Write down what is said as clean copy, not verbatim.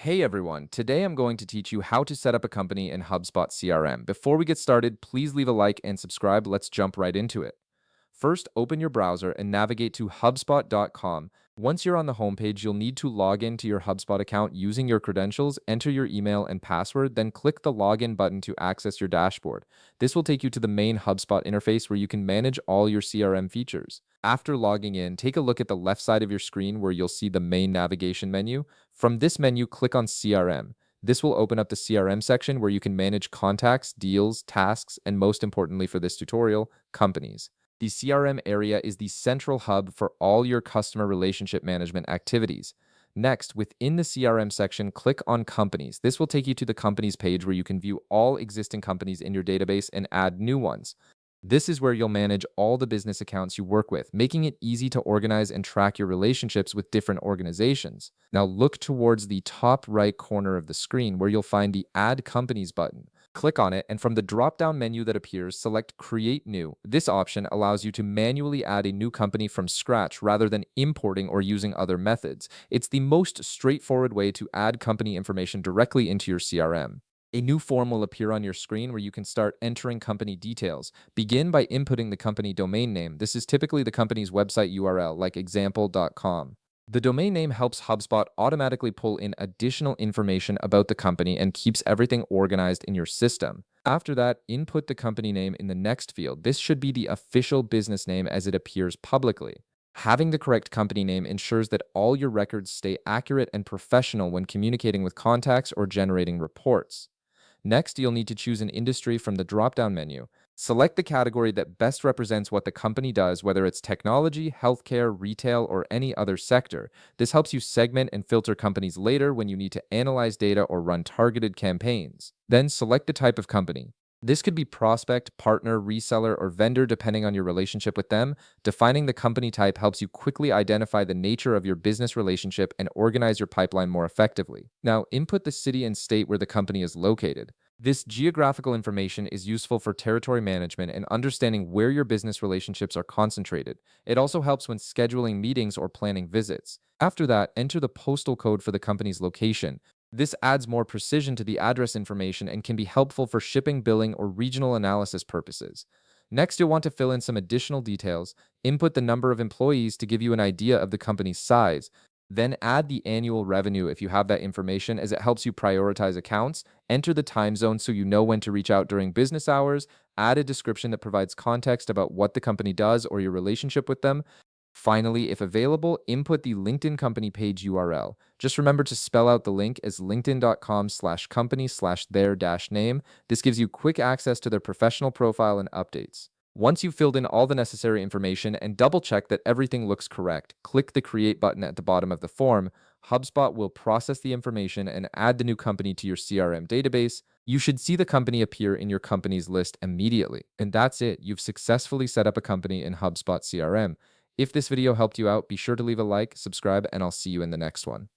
Hey everyone, today I'm going to teach you how to set up a company in HubSpot CRM. Before we get started, please leave a like and subscribe. Let's jump right into it. First, open your browser and navigate to HubSpot.com. Once you're on the homepage, you'll need to log into your HubSpot account using your credentials, enter your email and password, then click the login button to access your dashboard. This will take you to the main HubSpot interface where you can manage all your CRM features. After logging in, take a look at the left side of your screen where you'll see the main navigation menu. From this menu, click on CRM. This will open up the CRM section where you can manage contacts, deals, tasks, and most importantly for this tutorial, companies. The CRM area is the central hub for all your customer relationship management activities. Next, within the CRM section, click on Companies. This will take you to the Companies page where you can view all existing companies in your database and add new ones. This is where you'll manage all the business accounts you work with, making it easy to organize and track your relationships with different organizations. Now look towards the top right corner of the screen where you'll find the Add Companies button. Click on it, and from the drop-down menu that appears, select Create New. This option allows you to manually add a new company from scratch rather than importing or using other methods. It's the most straightforward way to add company information directly into your CRM. A new form will appear on your screen where you can start entering company details. Begin by inputting the company domain name. This is typically the company's website URL, like example.com. The domain name helps HubSpot automatically pull in additional information about the company and keeps everything organized in your system. After that, input the company name in the next field. This should be the official business name as it appears publicly. Having the correct company name ensures that all your records stay accurate and professional when communicating with contacts or generating reports. Next, you'll need to choose an industry from the drop-down menu. Select the category that best represents what the company does, whether it's technology, healthcare, retail, or any other sector. This helps you segment and filter companies later when you need to analyze data or run targeted campaigns. Then select the type of company. This could be prospect, partner, reseller, or vendor depending on your relationship with them. Defining the company type helps you quickly identify the nature of your business relationship and organize your pipeline more effectively. Now, input the city and state where the company is located. This geographical information is useful for territory management and understanding where your business relationships are concentrated. It also helps when scheduling meetings or planning visits. After that, enter the postal code for the company's location. This adds more precision to the address information and can be helpful for shipping, billing, or regional analysis purposes. Next, you'll want to fill in some additional details. Input the number of employees to give you an idea of the company's size. Then add the annual revenue if you have that information, as it helps you prioritize accounts. Enter the time zone so you know when to reach out during business hours. Add a description that provides context about what the company does or your relationship with them. Finally, if available, input the LinkedIn company page URL. Just remember to spell out the link as linkedin.com/company/their-name. This gives you quick access to their professional profile and updates. Once you've filled in all the necessary information and double check that everything looks correct, click the Create button at the bottom of the form. HubSpot will process the information and add the new company to your CRM database. You should see the company appear in your company's list immediately. And that's it. You've successfully set up a company in HubSpot CRM. If this video helped you out, be sure to leave a like, subscribe, and I'll see you in the next one.